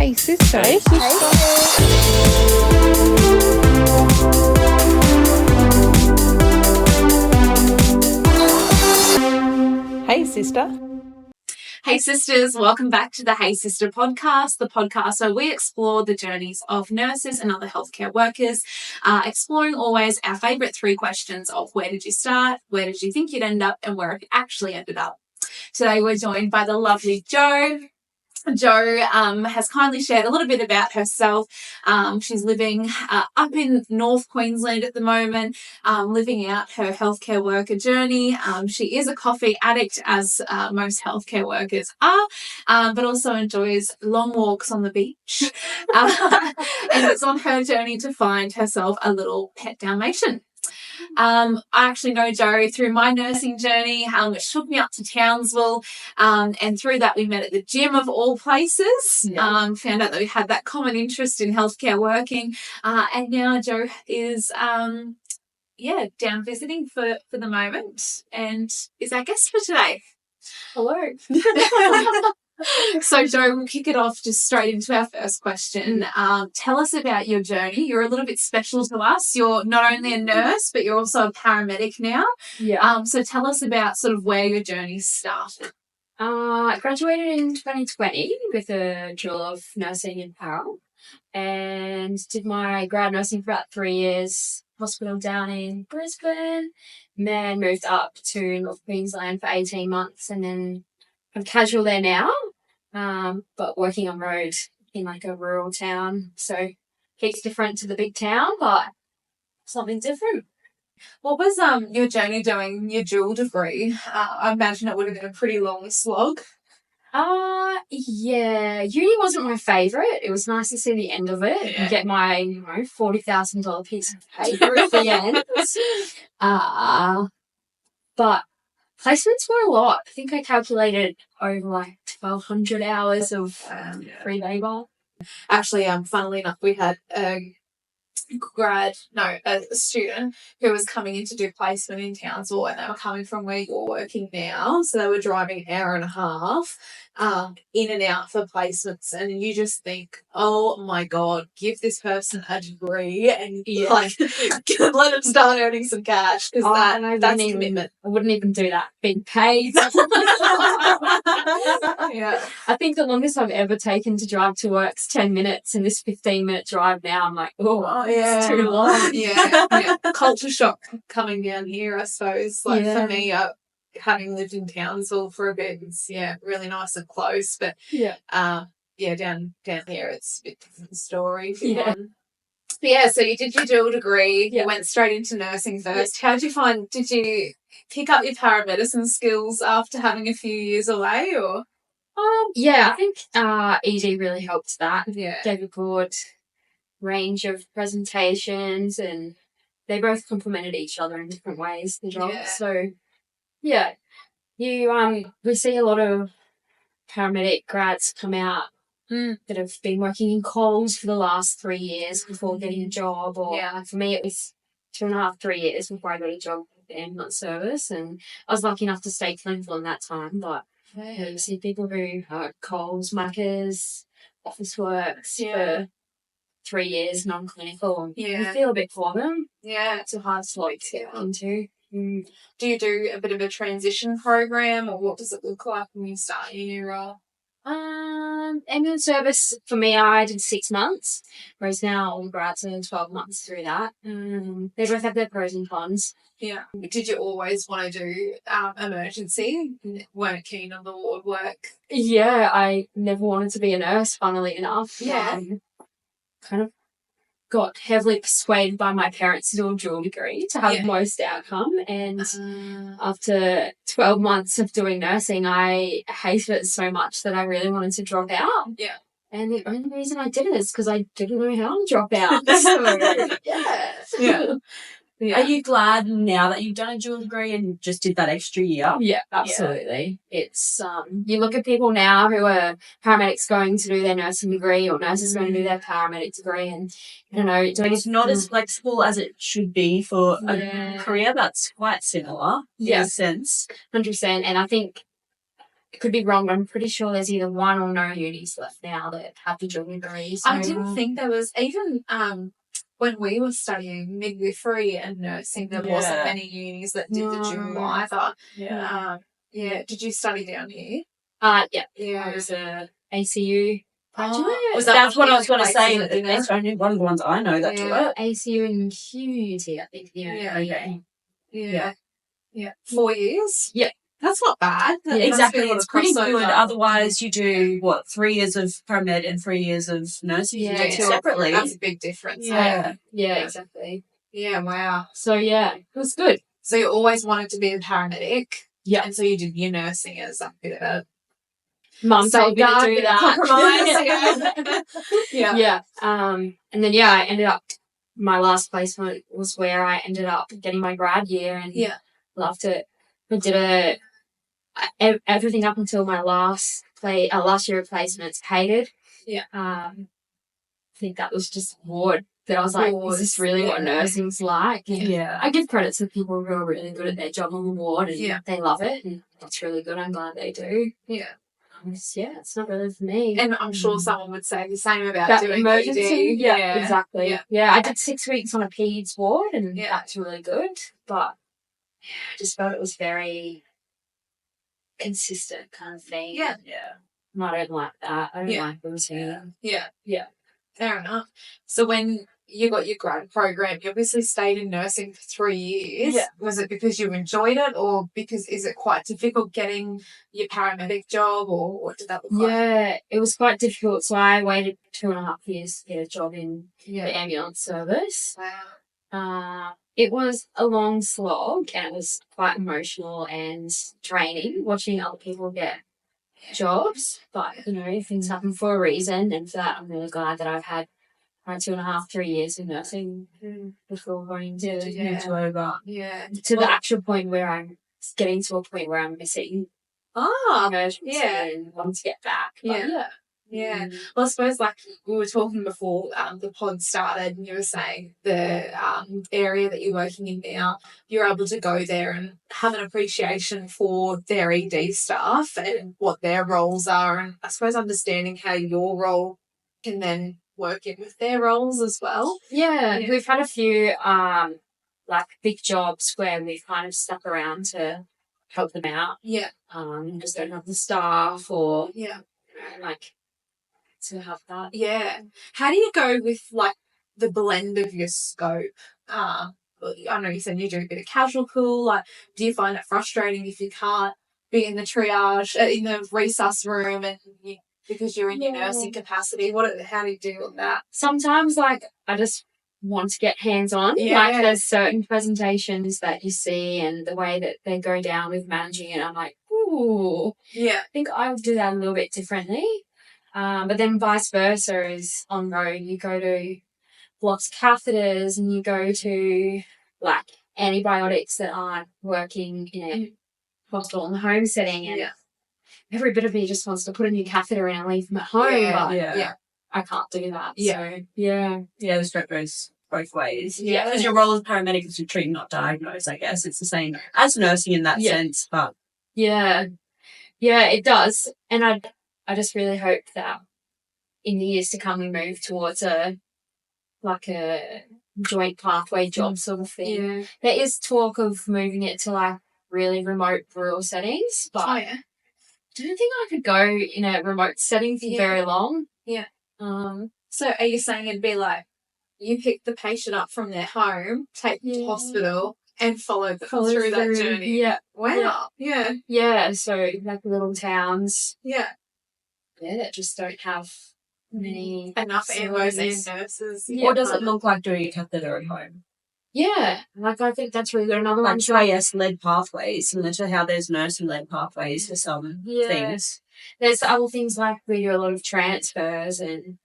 Hey sister. Hey sister. Hey sister. Hey sisters, welcome back to the Hey Sister podcast, the podcast where we explore the journeys of nurses and other healthcare workers, exploring always our favourite three questions of where did you start, where did you think you'd end up, and where have you actually ended up. Today we're joined by the lovely Jo. Jo has kindly shared a little bit about herself. She's living up in North Queensland at the moment, living out her healthcare worker journey. She is a coffee addict, as most healthcare workers are, but also enjoys long walks on the beach. And it's on her journey to find herself a little pet Dalmatian. I actually know Jo through my nursing journey, which took me up to Townsville, and through that we met at the gym of all places. Found out that we had that common interest in healthcare working, and now Jo is down visiting for the moment and is our guest for today. Hello. So, Jo, we'll kick it off just straight into our first question. Tell us about your journey. You're a little bit special to us. You're not only a nurse, but you're also a paramedic now. Yeah. So tell us about sort of where your journey started. I graduated in 2020 with a Dual of Nursing in Para and did my grad nursing for about 3 years, hospital down in Brisbane, and then moved up to North Queensland for 18 months and then I'm casual there now, but working on road in like a rural town. So heaps different to the big town, but something different. What was your journey doing your dual degree? I imagine it would have been a pretty long slog. Yeah, uni wasn't my favourite. It was nice to see the end of it and get my, $40,000 piece of paper at the end. But placements were a lot. I think I calculated over like 1,200 hours of free labour. Actually, funnily enough, we had a student who was coming in to do placement in Townsville, and they were coming from where you're working now, so they were driving an hour and a half in and out for placements, and you just think, oh my god, give this person a degree and let them start earning some cash, because that's commitment. I wouldn't even do that. Being paid. Yeah. I think the longest I've ever taken to drive to work's 10 minutes, and this 15-minute drive now, I'm like, it's too long. Yeah. Culture shock coming down here, I suppose. For me, having lived in Townsville for a bit, it's really nice and close. But down here it's a bit different story. So you did your dual degree. You went straight into nursing first. How did you find? Did you pick up your paramedicine skills after having a few years away, or? I think ED really helped that. Yeah. Gave a broad range of presentations and they both complemented each other in different ways, the jobs. Yeah. So we see a lot of paramedic grads come out that have been working in calls for the last 3 years before getting a job, or for me it was 2.5, 3 years before I got a job with the ambulance service, and I was lucky enough to stay clinical in that time. But you see people who are calls, muckers, office works for 3 years non-clinical. You feel a bit for them. Yeah, it's a hard slot to get into. Do you do a bit of a transition program, or what does it look like when you start your new role? Ambulance service for me, I did 6 months, whereas now all grads are 12 months through that. They both have their pros and cons. Yeah. Did you always want to do emergency? Weren't keen on the ward work? Yeah, I never wanted to be a nurse, funnily enough. Yeah. Kind of got heavily persuaded by my parents to do a dual degree to have the most outcome, and after 12 months of doing nursing, I hated it so much that I really wanted to drop out. Yeah. And the only reason I did it is because I didn't know how to drop out. So, Are you glad now that you've done a dual degree and just did that extra year? Yeah, absolutely. It's you look at people now who are paramedics going to do their nursing degree or nurses going to do their paramedic degree, and it's not as flexible as it should be for a career that's quite similar in a sense. 100%. And I think could be wrong, but I'm pretty sure there's either one or no unis left now that have the dual degree. So I didn't think there was even when we were studying midwifery and nursing, there wasn't many unis that did the dual either. Yeah. Did you study down here? Yeah. I was a ACU graduate. That's what I was going to say. That's only one of the ones I know that do it. ACU and QUT, I think. Okay. Yeah. 4 years? Yeah. That's not bad. Yeah, exactly. It's pretty good. Otherwise, you do, 3 years of paramedic and 3 years of nursing separately. That's a big difference. Yeah, exactly. Yeah, wow. So, it was good. So you always wanted to be a paramedic? Yeah. And so you did your nursing as a bit of a Mum told me to do that. Compromise. Yeah. And then, I ended up, my last placement was where I ended up getting my grad year and loved it. I did everything up until my last year of placements hated. Yeah. I think that was just bored. That I was like, is this really what nursing's like? Yeah. I give credit to people who are really good at their job on the ward and they love it, and that's really good. I'm glad they do. Yeah. It's not really for me. And I'm sure someone would say the same about doing emergency. ED. Yeah, exactly. Yeah, I did 6 weeks on a peds ward, and that's really good. But I just felt it was very consistent kind of thing. Yeah. And I don't like that. I don't like routine. Yeah. Fair enough. So when you got your grad program, you obviously stayed in nursing for 3 years. Yeah. Was it because you enjoyed it, or because is it quite difficult getting your paramedic job, or what did that look like? Yeah, it was quite difficult. So I waited 2.5 years to get a job in the ambulance service. Wow. It was a long slog, and it was quite emotional and draining watching other people get jobs. But, things happen for a reason, and for that I'm really glad that I've had 2.5, 3 years in nursing before going to the actual point where I'm getting to a point where I'm missing emergency and wanting to get back. But Yeah. Well, I suppose we were talking before the pod started, and you were saying the area that you're working in now, you're able to go there and have an appreciation for their ED staff and what their roles are, and I suppose understanding how your role can then work in with their roles as well. Yeah. We've had a few big jobs where we've kind of stuck around to help them out. Yeah. Just don't have the staff or to have that. Yeah. How do you go with the blend of your scope? I know you said you do a bit of casual pool. Do you find it frustrating if you can't be in the triage, in the resus room, and because you're in your nursing capacity? How do you deal with that? Sometimes, I just want to get hands-on. Yeah. There's certain presentations that you see and the way that they go down with managing it, I'm like, ooh. Yeah. I think I would do that a little bit differently. But then vice versa is ongoing. You go to blocks catheters and you go to antibiotics that aren't working in a hospital and home setting, and every bit of me just wants to put a new catheter in and leave them at home, but I can't do that. Yeah. So, yeah. Yeah, the stroke goes both ways. Yeah. Because your role as a paramedic is to treat, not diagnose, I guess. It's the same as nursing in that sense, but... Yeah. Yeah, it does. And I just really hope that in the years to come we move towards a joint pathway job sort of thing. Yeah. There is talk of moving it to really remote rural settings, but I don't think I could go in a remote setting for very long. Yeah. So are you saying it'd be you pick the patient up from their home, take them to hospital, and follow through that journey? Yeah. Wow. Yeah. Yeah. So little towns. Yeah. Yeah, that just don't have many enough MOs and nurses. Yeah. What does it look like doing a catheter at home? Yeah, I think that's really good. Another one, TIS-led pathways, similar to how there's nursing-led pathways for some things. There's other things we do a lot of transfers, and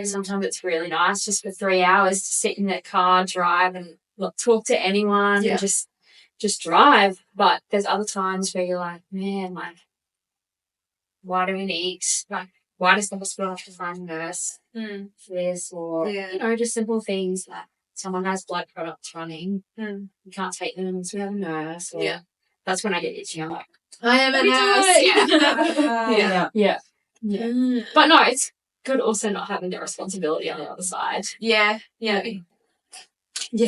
sometimes it's really nice just for 3 hours to sit in that car, drive, and not talk to anyone, and just drive. But there's other times where you're like, man, why do we need why does the hospital have to find a nurse for this, or just simple things like someone has blood products running, you can't take them, so we have a nurse. Or that's when I get itchy. I'm like, I am a We do nurse. it. Yeah. Yeah. But no, it's good also not having the responsibility on the other side. Yeah.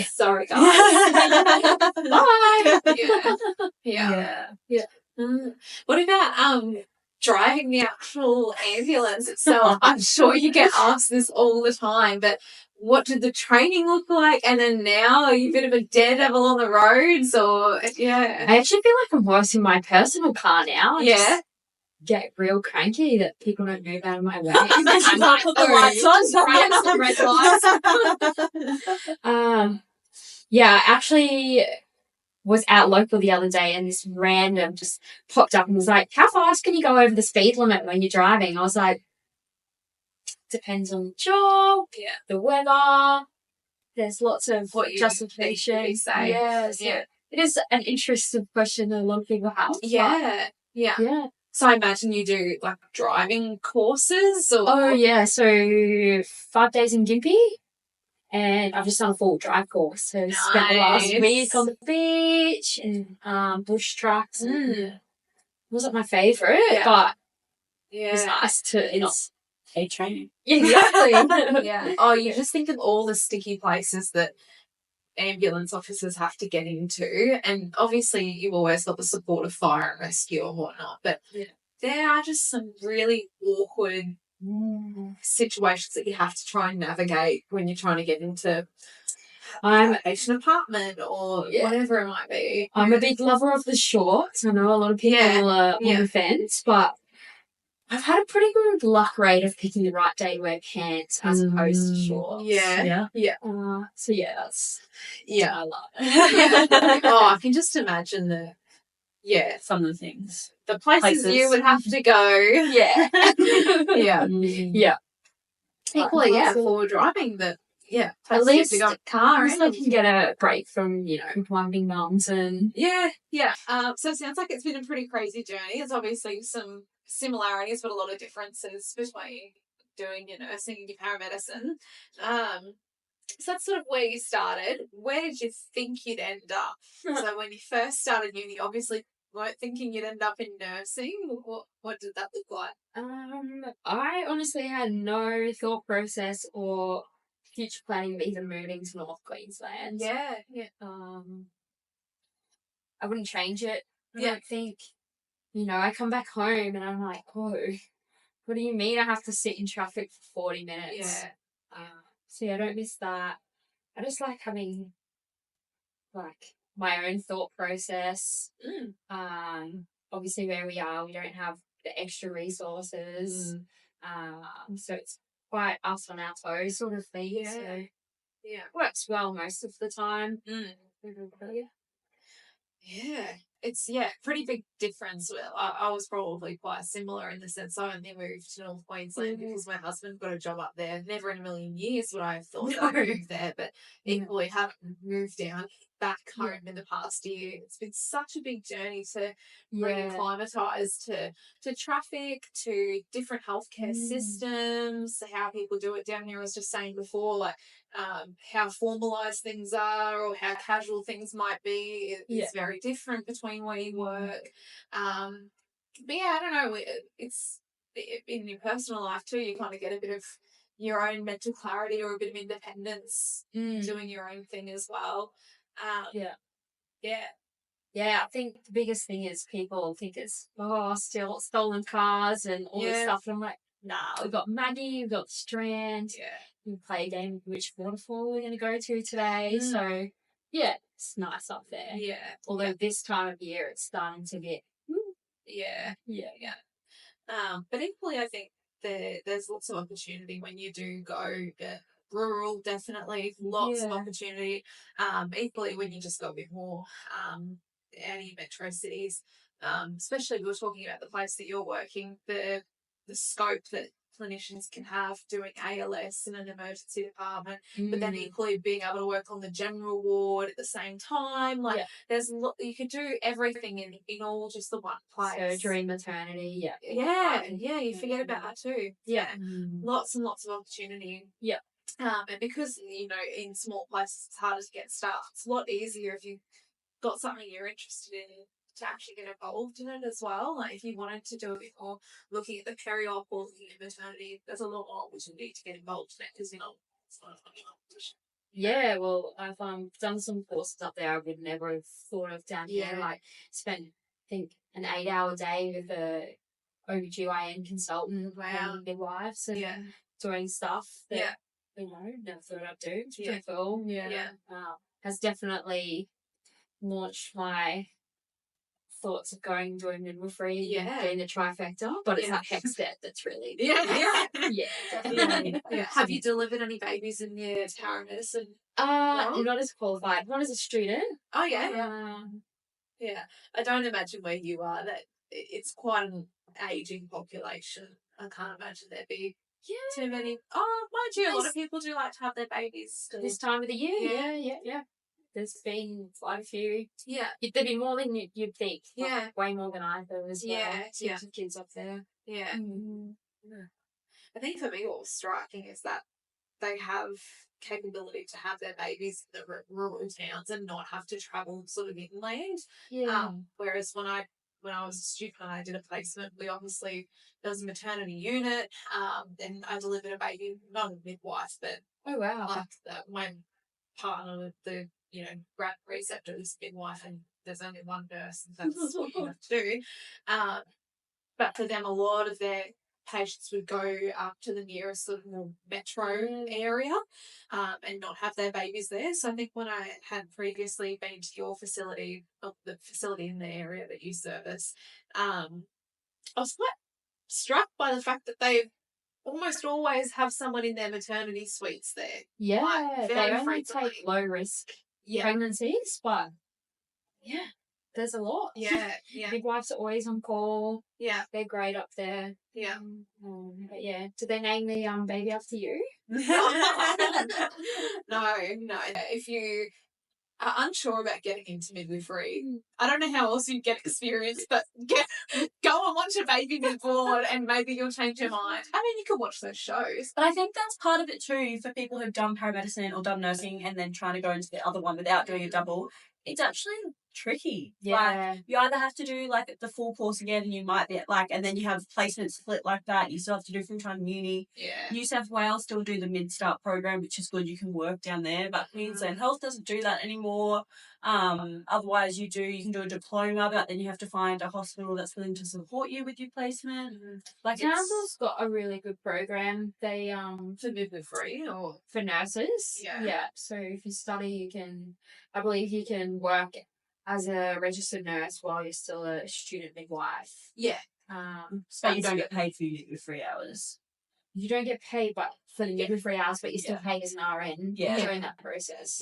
Sorry, guys. Bye. Yeah. What about driving the actual ambulance itself? I'm sure you get asked this all the time, but what did the training look like? And then now are you a bit of a daredevil on the roads, or I actually feel like I'm worse in my personal car now. I just get real cranky that people don't move out of my way. I might put the lights on, red lights. Yeah, I actually was out local the other day and this random just popped up and was like, how fast can you go over the speed limit when you're driving? I was like, depends on the job, the weather. There's lots of justification. Yes. Yeah. It is an interesting question that a lot of people have. Yeah. So I imagine you do like driving courses or... Oh, yeah. So 5 days in Gympie. And I've just done a full drive course. So spent the last week on the beach and bush trucks. It wasn't my favourite, but it was nice to not paid training. Exactly. Oh, you just think of all the sticky places that ambulance officers have to get into, and obviously you've always got the support of fire and rescue or whatnot, but there are just some really awkward situations that you have to try and navigate when you're trying to get into a patient apartment or whatever it might be. I'm a big lover of the shorts. I know a lot of people are on the fence, but I've had a pretty good luck rate of picking the right day to wear pants as opposed to shorts. So that's I love it. Oh, I can just imagine some of the things. The places you would have to go. Equally, for driving, but at least to go in a car. I can get a break from, climbing mountains and so it sounds like it's been a pretty crazy journey. There's obviously some similarities, but a lot of differences between doing your nursing and your paramedicine. So that's sort of where you started. Where did you think you'd end up? So when you first started uni, obviously weren't thinking you'd end up in nursing. What did that look like? I honestly had no thought process or future planning of even moving to North Queensland. I wouldn't change it. I don't think. I come back home and I'm like, oh, what do you mean I have to sit in traffic for 40 minutes? So I don't miss that. I just like having my own thought process. Obviously where we are, we don't have the extra resources. So it's quite us on our toes sort of thing. So it works well most of the time. It's pretty big difference. I was probably quite similar in the sense I only moved to North Queensland because my husband got a job up there. Never in a million years would I have thought I'd move there, but equally haven't moved down back home in the past year. It's been such a big journey to reacclimatise to traffic, to different healthcare systems, how people do it down here. I was just saying before, how formalised things are or how casual things might be is very different between where you work. But I don't know, it's in your personal life too, you kind of get a bit of your own mental clarity or a bit of independence doing your own thing as well. I think the biggest thing is people think it's still stolen cars and all this stuff, and I'm like, nah, we've got Maggie, we've got Strand, we play a game of which waterfall we're going to go to today. So it's nice up there. Although this time of year it's starting to get but equally I think there's lots of opportunity when you do go rural, definitely lots of opportunity. Equally when you just go a bit more out of your metro cities, especially we were talking about the place that you're working, the scope that clinicians can have doing ALS in an emergency department, but then equally being able to work on the general ward at the same time. There's you could do everything in all just the one place. Surgery, maternity, you forget about that too. Lots and lots of opportunity. And because in small places it's harder to get staff, it's a lot easier if you've got something you're interested in to actually get involved in it as well. Like if you wanted to do a bit more looking at the peri-op or looking at maternity, there's a lot more opportunity to get involved in it because, it's not a funny competition. Yeah, well, I've done some courses up there I would never have thought of down here. Like, spent, I think, an 8-hour day with a OBGYN consultant and midwives and doing stuff that, never thought I'd do. It's pretty cool. Has definitely launched my thoughts of doing midwifery and doing the trifecta, but it's that next step that's really definitely. Have you delivered any babies in your paramedicine? Not as qualified, not as a student. Oh yeah. I don't imagine where you are that it's quite an aging population. I can't imagine there'd be too many. Oh, mind you, a lot of people do like to have their babies still. This time of the year. Yeah. There's been quite a few. Yeah. There'd be more than you'd think. Like, way more than I thought as well. Heaps of kids up there. Yeah. I think for me what's striking is that they have capability to have their babies in the rural towns and not have to travel sort of inland. Whereas when I was a student and I did a placement, there was a maternity unit, and I delivered a baby, not a midwife, but my partner, the grad preceptor is midwife, and there's only one nurse, and that's what you have to do. But for them, a lot of their patients would go up to the nearest sort of metro area and not have their babies there. So I think when I had previously been to your facility, or the facility in the area that you service, I was quite struck by the fact that they almost always have someone in their maternity suites there. Yeah, they only take low risk pregnancies, but there's a lot. Yeah. Midwives are always on call. Yeah. They're great up there. Yeah. But did they name the baby after you? No. If you are unsure about getting into midwifery, I don't know how else you get experience, but go and watch a baby be born and maybe you'll change your mind. I mean, you can watch those shows. But I think that's part of it too for people who've done paramedicine or done nursing and then trying to go into the other one without doing a double. It's actually tricky. Like, you either have to do like the full course again, and you might be and then you have placement split like that. You still have to do full-time uni. New South Wales still do the mid-start program, which is good. You can work down there, but Queensland Health doesn't do that anymore. Otherwise you can do a diploma, but then you have to find a hospital that's willing to support you with your placement. Like, Townsville's got a really good program. They for midwifery or for nurses. Yeah. So if you study, I believe you can work as a registered nurse while you're still a student midwife. So you don't get paid for your midwifery hours. You don't get paid for the midwifery hours, but you're still paid as an RN during that process.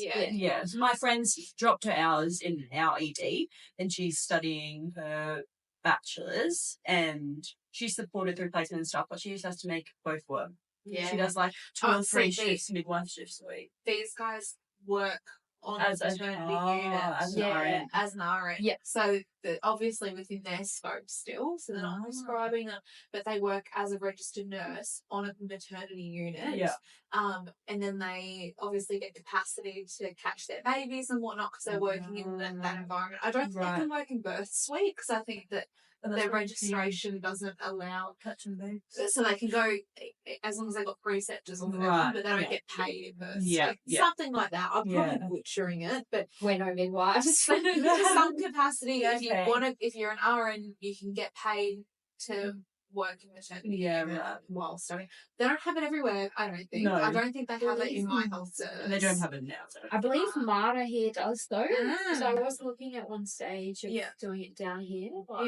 So my friend's dropped her hours in our ED, and she's studying her bachelor's, and she's supported through placement and stuff, but she just has to make both work. She does like 2 or 3 shifts, midwife shifts a week. These guys work on as a maternity unit as an RN. So obviously within their scope still, so they're not prescribing them, but they work as a registered nurse on a maternity unit. And then they obviously get capacity to catch their babies and whatnot because they're working in that environment. I don't think they can work in birth suite because I think that their registration doesn't allow catching babies. So they can go as long as they've got preceptors or whatever, but they don't get paid in birth suite. Something like that. I'm probably butchering it, but we're no midwives. Some capacity. If you're an RN, you can get paid to work in maternity while studying. They don't have it everywhere, I don't think. I don't think they have it in my health service. They don't have it now. So. I believe Marta here does though. So I was looking at one stage of doing it down here. Well,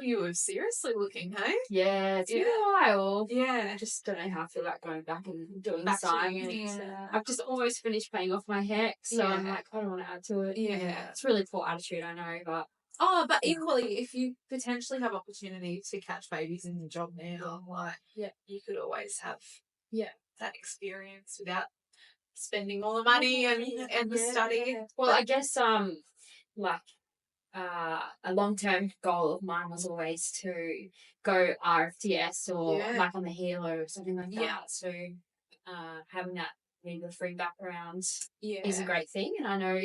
you were seriously looking, hey? Yeah, it's been a while. Yeah. I just don't know how I feel like going back and doing science. I've just almost finished paying off my HEC, so I'm like, I don't want to add to it. It's really poor attitude, I know, but... but equally, if you potentially have opportunity to catch babies in your job now, you could always have that experience without spending all the money and the study. Well, I guess a long-term goal of mine was always to go RFTS or like on the Halo or something like that. So having that midwifery background is a great thing, and I know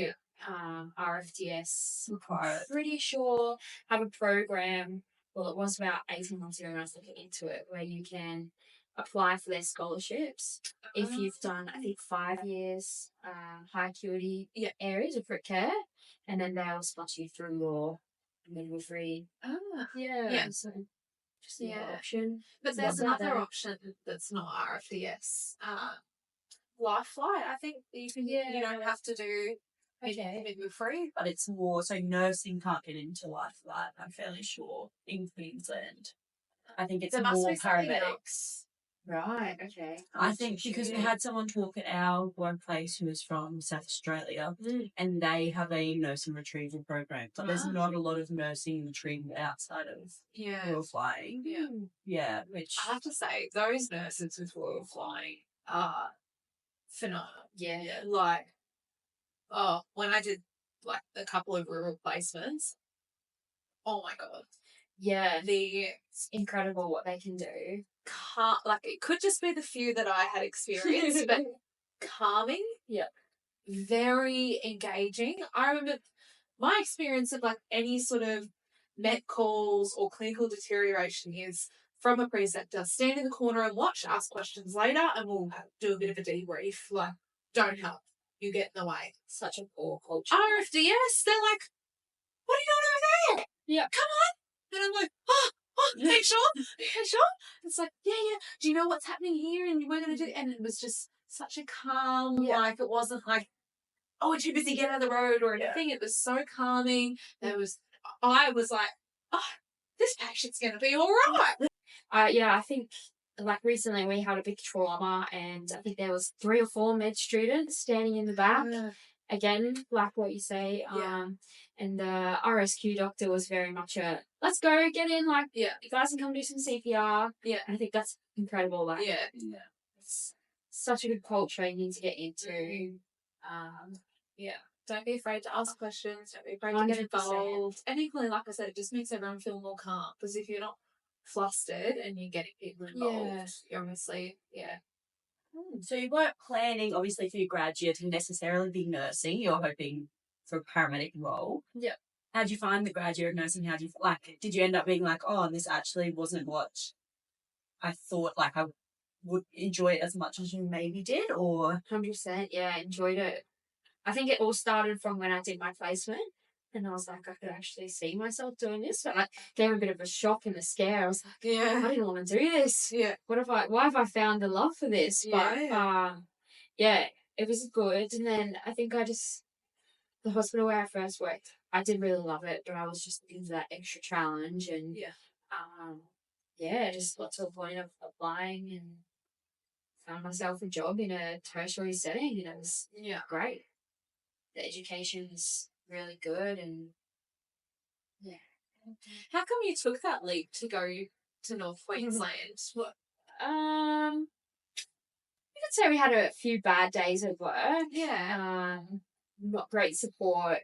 RFDS. Required. Pretty sure have a program. Well, it was about 18 months ago when I was looking into it, where you can apply for their scholarships if you've done, I think, 5 years high acuity areas of care, and then they'll sponsor you through your midwifery. Yeah. So just another option. But there's another option that's not RFDS. Life flight, I think you can. You don't have to do midwifery, but it's more so nursing can't get into life flight. I'm fairly sure in Queensland. I think it's more paramedics. Right. Okay. I think because we had someone talk at our workplace who is from South Australia, and they have a nursing retrieval program, but there's not a lot of nursing retrieval outside of royal flying. Yeah. Which I have to say, those nurses with royal flying are phenomenal. Yeah. Like, when I did like a couple of rural placements, oh my god. Yeah. It's incredible what they can do. It could just be the few that I had experienced, but calming. Yeah. Very engaging. I remember my experience of like any sort of met calls or clinical deterioration is from a preceptor, stand in the corner and watch, ask questions later, and we'll do a bit of a debrief. Like, don't help. You get in the way. Such a poor culture. RFDS, they're like, what are you doing over there? Yeah. Come on. And I'm like, are you sure? Are you sure? It's like, yeah. Do you know what's happening here? And we're going to do it. And it was just such a calm, like, it wasn't like, oh, we're too busy, get out of the road or anything. It was so calming. I was like, this patient's going to be all right. I think like recently we had a big trauma and I think there was 3 or 4 med students standing in the back. Again, like what you say. And the RSQ doctor was very much let's go, get in, like, you guys can come do some CPR. Yeah. And I think that's incredible. Like, it's such a good culture you need to get into. Don't be afraid to ask questions. Don't be afraid to get 100%. involved. And equally, like I said, it just makes everyone feel more calm. Because if you're not flustered and you're getting people involved, you're obviously, So you weren't planning, obviously, for your grad year to necessarily be nursing. You're hoping for a paramedic role. Yeah. How'd you find the grad year of nursing? Did you end up being like, oh, this actually wasn't what I thought, like I would enjoy it as much as you maybe did, or? 100%, yeah, I enjoyed it. I think it all started from when I did my placement and I was like, I could actually see myself doing this. But I gave a bit of a shock and a scare. I was like, I didn't want to do this. Yeah. Why have I found the love for this? But it was good. And then I think the hospital where I first worked, I did really love it, but I was just looking for that extra challenge and just got to a point of applying and found myself a job in a tertiary setting and it was great. The education's really good and How come you took that leap to go to North Queensland? What? You could say we had a few bad days at work. Not great support.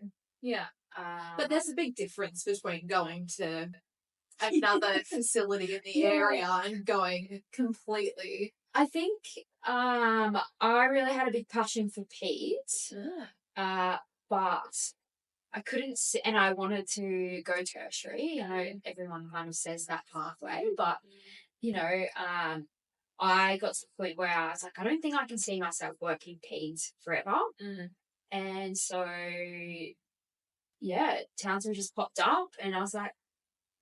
But there's a big difference between going to another facility in the area and going completely. I think I really had a big passion for peds. But I couldn't sit, and I wanted to go tertiary. I know everyone kind of says that pathway, but I got to the point where I was like, I don't think I can see myself working peds forever. And so, Townsville just popped up, and I was like,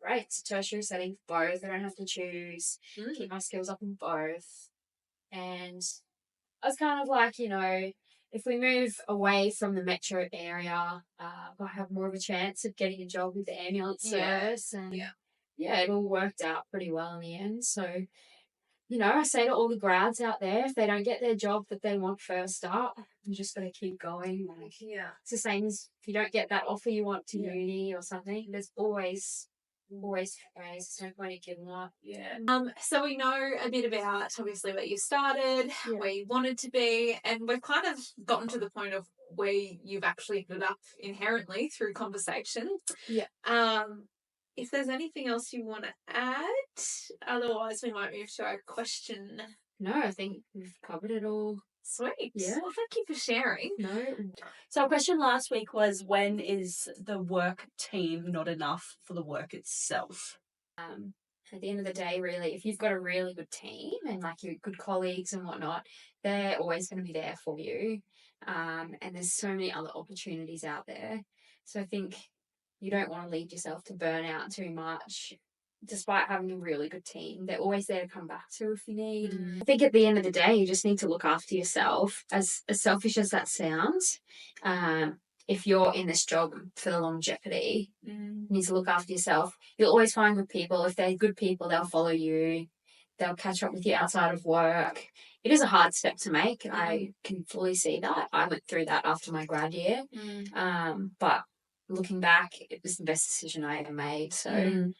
great, it's a tertiary setting for both. I don't have to choose. Keep my skills up in both. And I was kind of like, if we move away from the metro area, I have more of a chance of getting a job with the ambulance service. And it all worked out pretty well in the end. So, I say to all the grads out there, if they don't get their job that they want first up, you just got to keep going. It's the same as if you don't get that offer you want to uni or something, there's always ways. There's no point in giving up. So we know a bit about obviously where you started, where you wanted to be, and we've kind of gotten to the point of where you've actually ended up inherently through conversation. If there's anything else you want to add, otherwise we might move to our question. No, I think we've covered it all. Sweet. Yeah. Well, thank you for sharing. No. So our question last week was, when is the work team not enough for the work itself? At the end of the day, really, if you've got a really good team and like your good colleagues and whatnot, they're always going to be there for you. And there's so many other opportunities out there. So I think you don't want to lead yourself to burnout too much. Despite having a really good team, they're always there to come back to if you need. I think at the end of the day, you just need to look after yourself. As selfish as that sounds, if you're in this job for the longevity, you need to look after yourself. You'll always find good people. If they're good people, they'll follow you. They'll catch up with you outside of work. It is a hard step to make. I can fully see that. I went through that after my grad year. But looking back, it was the best decision I ever made. So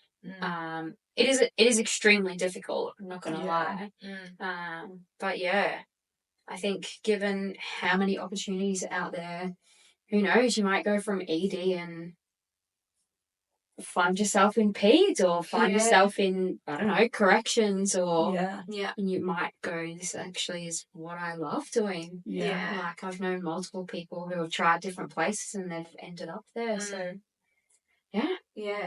it is extremely difficult. I'm not going to lie. But yeah, I think given how many opportunities are out there, who knows, you might go from ED and find yourself in peds or find yourself in, I don't know, corrections, or and you might go, this actually is what I love doing. Like I've known multiple people who have tried different places and they've ended up there. So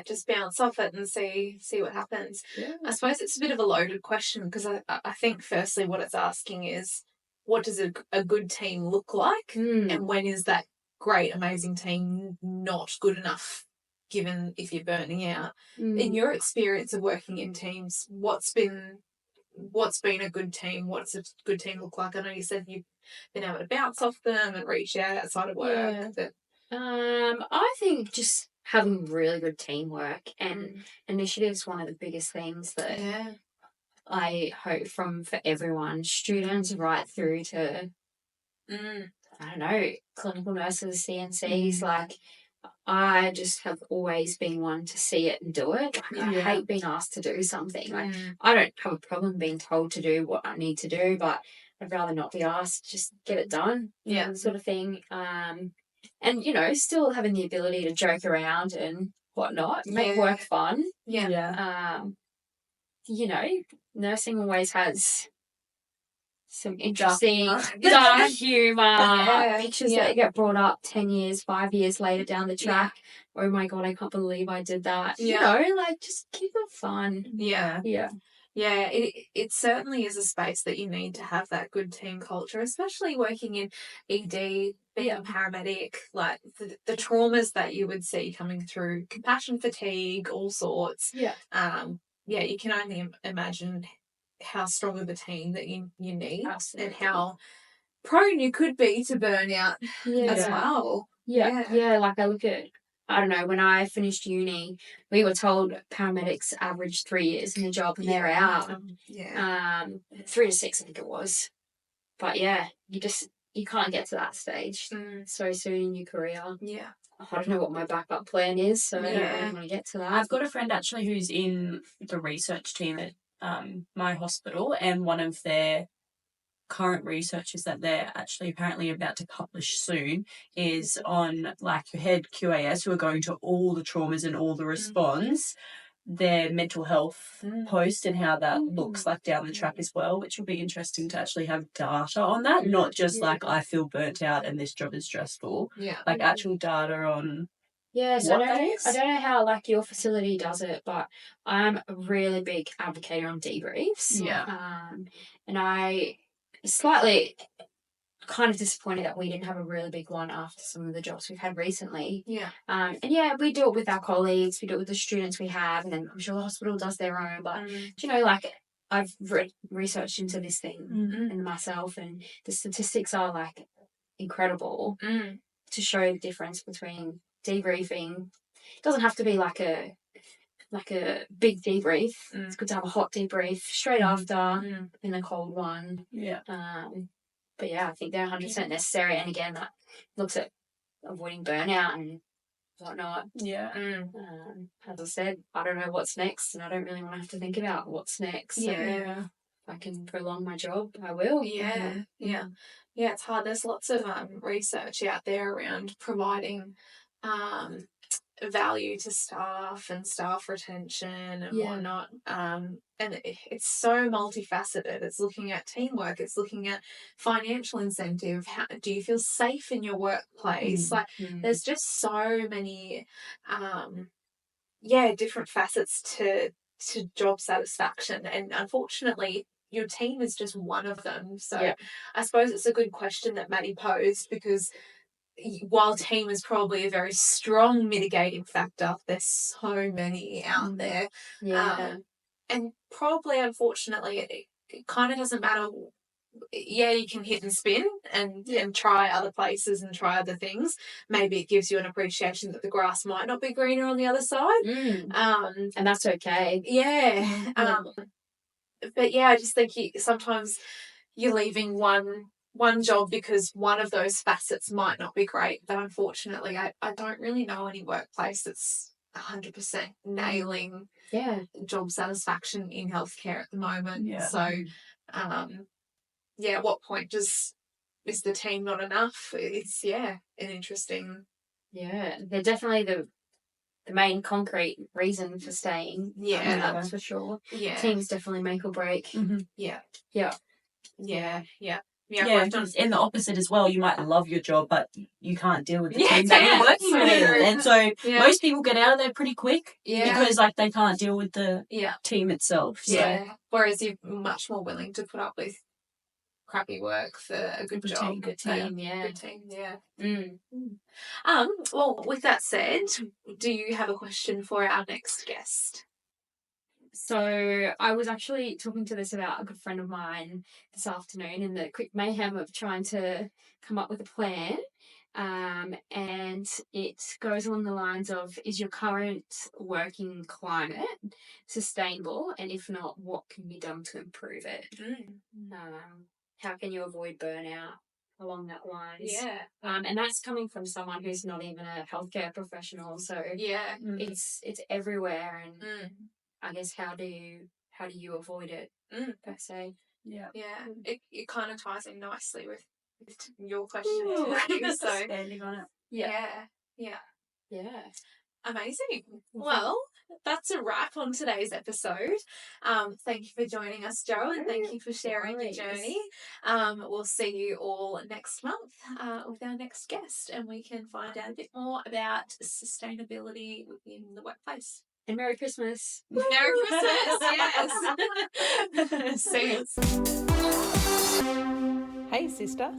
just bounce off it and see what happens. I suppose it's a bit of a loaded question, because I think firstly what it's asking is, what does a good team look like, and when is that great amazing team not good enough, given if you're burning out? In your experience of working in teams, what's been a good team? What's a good team look like? I know you said you've been able to bounce off them and reach out outside of work. But I think just having really good teamwork and initiatives, one of the biggest things that I hope for everyone, students right through to I don't know, clinical nurses, CNCs. Like I just have always been one to see it and do it. Like, I hate being asked to do something. Like I don't have a problem being told to do what I need to do, but I'd rather not be asked. Just get it done. Sort of thing. And still having the ability to joke around and whatnot, make work fun. Nursing always has some interesting dark humour, pictures that get brought up 10 years, 5 years later down the track. Oh my God, I can't believe I did that. Just keep it fun. It certainly is a space that you need to have that good team culture, especially working in ED, being a paramedic, like the traumas that you would see coming through, compassion fatigue, all sorts. You can only imagine how strong of a team that you need. Absolutely. And how prone you could be to burnout as well. Like I look at, I don't know, when I finished uni, we were told paramedics average 3 years in a job and they're out. 3 to 6, I think it was. But you can't get to that stage so soon in your career. I don't know what my backup plan is, so I don't want to get to that. I've got a friend actually who's in the research team at my hospital, and one of their current research is that they're actually apparently about to publish soon is on like head QAS, who are going to all the traumas and all the response, their mental health post and how that looks like down the track as well, which will be interesting to actually have data on that, not just like I feel burnt out and this job is stressful, like actual data on so I don't know how like your facility does it, but I'm a really big advocate on debriefs. And I slightly kind of disappointed that we didn't have a really big one after some of the jobs we've had recently. And we do it with our colleagues, we do it with the students we have, and then I'm sure the hospital does their own. But like I've researched into this thing and myself, and the statistics are like incredible to show the difference between debriefing. It doesn't have to be like a big debrief. It's good to have a hot debrief straight after and a cold one. But I think they're 100% necessary. And again, that looks at avoiding burnout and whatnot. As I said, I don't know what's next, and I don't really want to have to think about what's next. So if I can prolong my job, I will. It's hard. There's lots of research out there around providing value to staff and staff retention and Yeah. whatnot. And it's so multifaceted. It's looking at teamwork. It's looking at financial incentive. How do you feel safe in your workplace? Like, there's just so many, different facets to job satisfaction. And unfortunately, your team is just one of them. So I suppose it's a good question that Maddie posed, because while team is probably a very strong mitigating factor, there's so many out there. And probably, unfortunately, it kind of doesn't matter. Yeah, you can hit and spin and try other places and try other things. Maybe it gives you an appreciation that the grass might not be greener on the other side. And that's okay. Yeah. But yeah, I just think sometimes you're leaving one job because one of those facets might not be great. But unfortunately, I don't really know any workplace that's 100% nailing job satisfaction in healthcare at the moment. So, at what point is the team not enough? It's an interesting. Yeah, they're definitely the main concrete reason for staying. Yeah, that's for sure. Yeah, teams definitely make or break. Yeah. Yeah, because in the opposite as well, you might love your job, but you can't deal with the team that you're working with. And so most people get out of there pretty quick because they can't deal with the team itself. So. Yeah, whereas you're much more willing to put up with crappy work for a good job. Good team, Good team, Well, with that said, do you have a question for our next guest? So I was actually talking to this about a good friend of mine this afternoon in the quick mayhem of trying to come up with a plan. And it goes along the lines of, is your current working climate sustainable? And if not, what can be done to improve it? How can you avoid burnout along that lines? And that's coming from someone who's not even a healthcare professional. So it's everywhere. And I guess how do you avoid it per se? It kind of ties in nicely with your question too. So standing on it. Yeah. Amazing. Well, that's a wrap on today's episode. Thank you for joining us, Jo, and thank you for sharing your journey. We'll see you all next month with our next guest, and we can find out a bit more about sustainability within the workplace. And Merry Christmas. Merry Christmas, yes. See you. Hey, sister.